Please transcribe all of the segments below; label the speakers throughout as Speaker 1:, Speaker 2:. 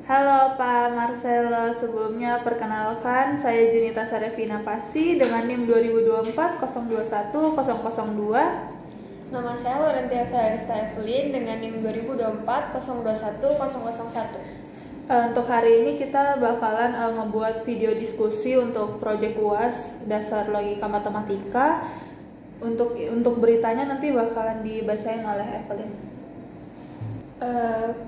Speaker 1: Halo Pak Marcelo, sebelumnya perkenalkan saya Junita Sarevina Pasi dengan NIM 2024 021 002.
Speaker 2: Nama saya Laurentia Fearista Evelyn dengan NIM 2024 021 001.
Speaker 1: Untuk hari ini kita bakalan ngebuat video diskusi untuk proyek UAS Dasar Logika Matematika. Untuk beritanya nanti bakalan dibacain oleh Evelyn.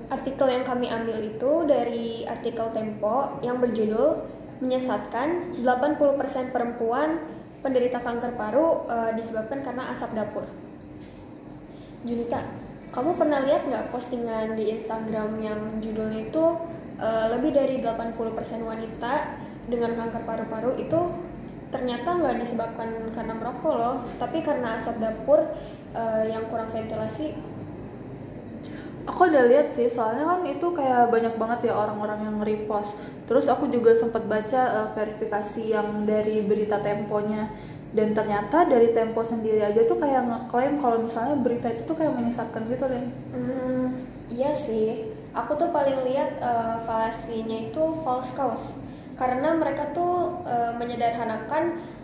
Speaker 2: Artikel yang kami ambil itu dari artikel Tempo yang berjudul menyesatkan 80% perempuan penderita kanker paru disebabkan karena asap dapur. Junita, kamu pernah lihat nggak postingan di Instagram yang judulnya itu lebih dari 80% wanita dengan kanker paru-paru itu ternyata nggak disebabkan karena merokok loh, tapi karena asap dapur yang kurang ventilasi.
Speaker 1: Aku udah lihat sih, soalnya kan itu kayak banyak banget ya orang-orang yang nge-repost. Terus aku juga sempat baca verifikasi yang dari berita Temponya. Dan ternyata dari Tempo sendiri aja tuh kayak ngeklaim kalau misalnya berita itu tuh kayak menyesatkan gitu, Len.
Speaker 2: Iya sih, aku tuh paling lihat falasinya itu false cause. Karena mereka tuh menyederhanakan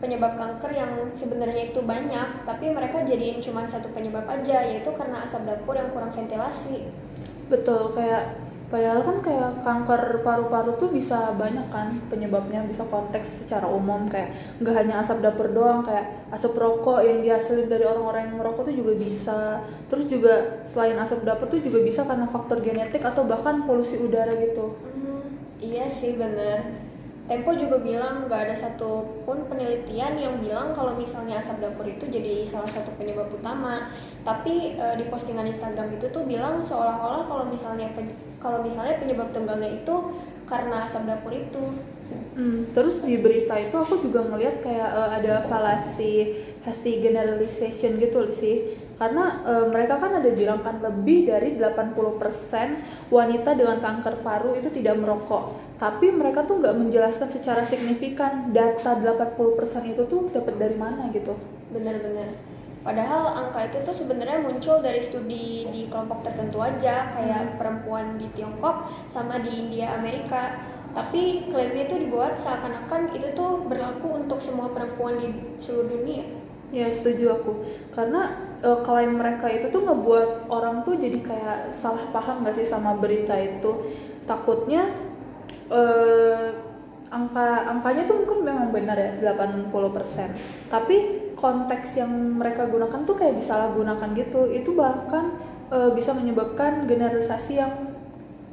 Speaker 2: penyebab kanker yang sebenarnya itu banyak, tapi mereka jadiin cuma satu penyebab aja, yaitu karena asap dapur yang kurang ventilasi.
Speaker 1: Betul, kayak padahal kan kayak kanker paru-paru tuh bisa banyak kan penyebabnya, bisa konteks secara umum, kayak nggak hanya asap dapur doang, kayak asap rokok yang dihasilin dari orang-orang yang merokok tuh juga bisa. Terus juga selain asap dapur tuh juga bisa karena faktor genetik atau bahkan polusi udara gitu.
Speaker 2: Iya sih, bener. Tempo juga bilang nggak ada satupun penelitian yang bilang kalau misalnya asap dapur itu jadi salah satu penyebab utama. Tapi di postingan Instagram itu tuh bilang seolah-olah kalau misalnya penyebab tunggalnya itu karena asap dapur itu.
Speaker 1: Terus di berita itu aku juga ngelihat kayak ada falasi hasty generalization gitu sih. Karena mereka kan ada bilang kan lebih dari 80% wanita dengan kanker paru itu tidak merokok. Tapi mereka tuh nggak menjelaskan secara signifikan data 80% itu tuh dapat dari mana gitu.
Speaker 2: Bener-bener. Padahal angka itu tuh sebenarnya muncul dari studi di kelompok tertentu aja, kayak perempuan di Tiongkok sama di India, Amerika. Tapi klaimnya itu dibuat seakan-akan itu tuh berlaku untuk semua perempuan di seluruh dunia.
Speaker 1: Ya, setuju aku. Karena klaim mereka itu tuh ngebuat orang tuh jadi kayak salah paham gak sih sama berita itu. Takutnya angkanya tuh mungkin memang benar ya 80%. Tapi konteks yang mereka gunakan tuh kayak disalahgunakan gitu. Itu bahkan bisa menyebabkan generalisasi yang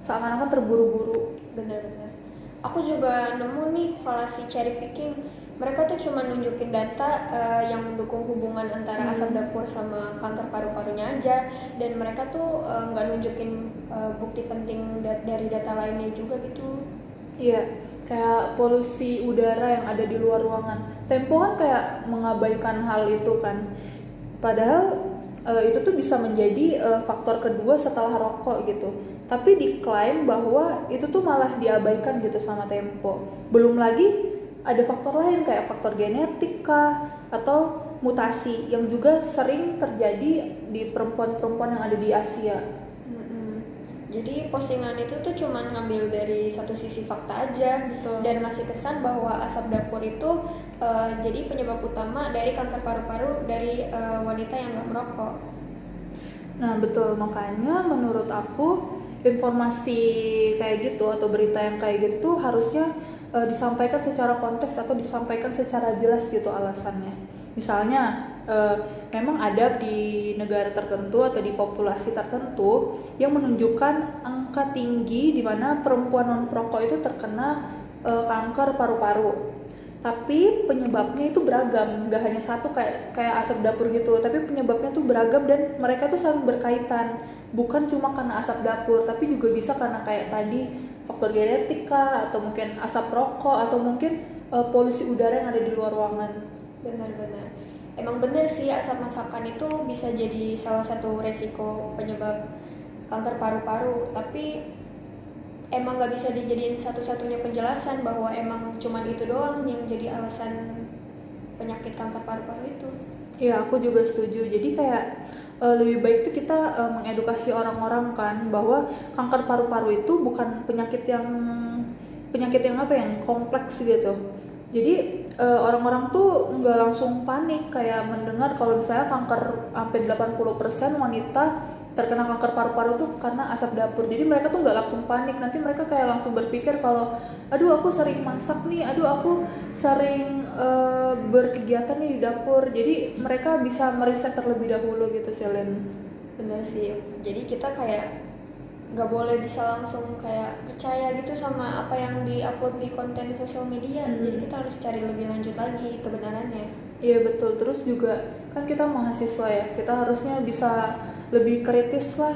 Speaker 1: seakan-akan terburu-buru.
Speaker 2: Bener-bener. Aku juga nemu nih falasi cherry picking. Mereka tuh cuma nunjukin data yang mendukung hubungan antara asap dapur sama kanker paru-parunya aja, dan mereka tuh nggak nunjukin bukti penting dari data lainnya juga gitu.
Speaker 1: Iya, kayak polusi udara yang ada di luar ruangan. Tempo kan kayak mengabaikan hal itu kan. Padahal itu tuh bisa menjadi faktor kedua setelah rokok gitu. Tapi diklaim bahwa itu tuh malah diabaikan gitu sama Tempo. Belum lagi ada faktor lain kayak faktor genetik kah atau mutasi yang juga sering terjadi di perempuan-perempuan yang ada di Asia.
Speaker 2: Jadi postingan itu tuh cuma ngambil dari satu sisi fakta aja.
Speaker 1: Betul.
Speaker 2: Dan ngasih kesan bahwa asap dapur itu jadi penyebab utama dari kanker paru-paru dari wanita yang nggak merokok.
Speaker 1: Nah betul, makanya menurut aku informasi kayak gitu atau berita yang kayak gitu harusnya disampaikan secara konteks atau disampaikan secara jelas gitu alasannya. Misalnya memang ada di negara tertentu atau di populasi tertentu yang menunjukkan angka tinggi di mana perempuan non perokok itu terkena kanker paru-paru. Tapi penyebabnya itu beragam, nggak hanya satu kayak asap dapur gitu, tapi penyebabnya tuh beragam dan mereka tuh saling berkaitan. Bukan cuma karena asap dapur, tapi juga bisa karena kayak tadi faktor genetik kah, atau mungkin asap rokok, atau mungkin polusi udara yang ada di luar ruangan.
Speaker 2: Benar-benar. Emang bener sih, asap masakan itu bisa jadi salah satu resiko penyebab kanker paru-paru, tapi emang nggak bisa dijadiin satu-satunya penjelasan bahwa emang cuman itu doang yang jadi alasan penyakit kanker paru-paru itu.
Speaker 1: Ya, aku juga setuju. Jadi kayak lebih baik tuh kita mengedukasi orang-orang kan bahwa kanker paru-paru itu bukan penyakit yang apa yang kompleks gitu. Jadi orang-orang tuh nggak langsung panik kayak mendengar kalau misalnya kanker sampai 80% wanita terkena kanker paru-paru tuh karena asap dapur. Jadi mereka tuh nggak langsung panik, nanti mereka kayak langsung berpikir kalau aduh aku sering masak nih, aduh aku sering berkegiatan nih di dapur. Jadi mereka bisa meriset terlebih dahulu gitu sih, Len.
Speaker 2: Bener sih, jadi kita kayak nggak boleh bisa langsung kayak percaya gitu sama apa yang diupload di konten sosial media. Jadi kita harus cari lebih lanjut lagi kebenarannya.
Speaker 1: Iya betul, terus juga kan kita mahasiswa ya, kita harusnya bisa lebih kritis lah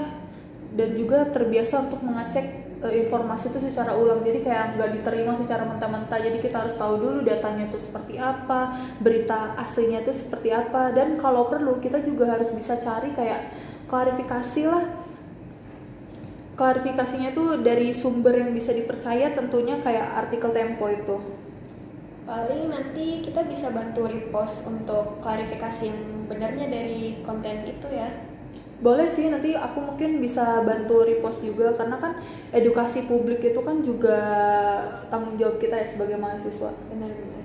Speaker 1: dan juga terbiasa untuk mengecek informasi itu secara ulang. Jadi kayak nggak diterima secara mentah-mentah, jadi kita harus tahu dulu datanya itu seperti apa, berita aslinya itu seperti apa, dan kalau perlu kita juga harus bisa cari kayak klarifikasi lah. Klarifikasinya tuh dari sumber yang bisa dipercaya, tentunya kayak artikel Tempo itu.
Speaker 2: Paling nanti kita bisa bantu repost untuk klarifikasi yang benarnya dari konten itu ya.
Speaker 1: Boleh sih, nanti aku mungkin bisa bantu repost juga, karena kan edukasi publik itu kan juga tanggung jawab kita ya sebagai mahasiswa.
Speaker 2: Benar-benar.